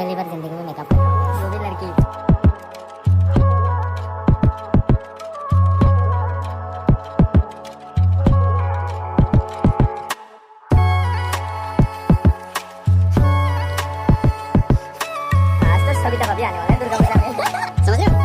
पहली बार जिंदगी में मेकअप कर रहा हूँ, वो भी लड़की। आज तो सभी तक अभी आने वाला है दुर्गा पूजा में, समझ रहे हो?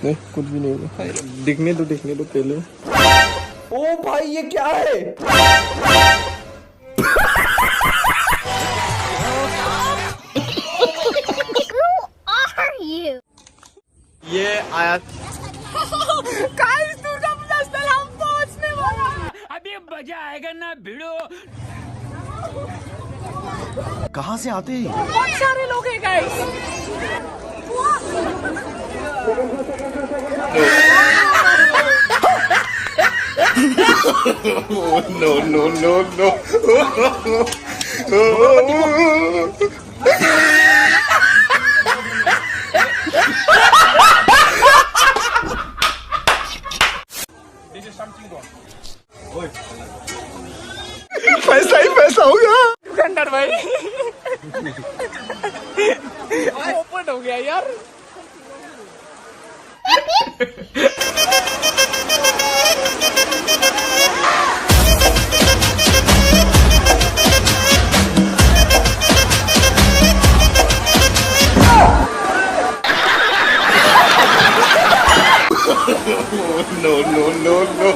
नहीं कुछ भी नहीं होगा, दिखने दो पहले। ओ भाई ये क्या है? ये आया गाइस, दुर्गा पूजा स्थल हम पहुंचने वाला है। अभी मजा आएगा ना भिड़ो। कहाँ से आते हैं? बहुत सारे लोग हैं guys. No no no no पैसा ही पैसा होगा। दुकानदार भाई ओपन हो गया यार। नो नो नो नो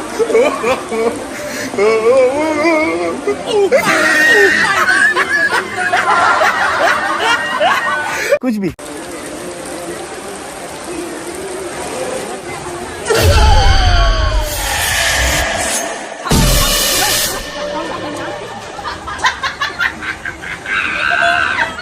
कुछ भी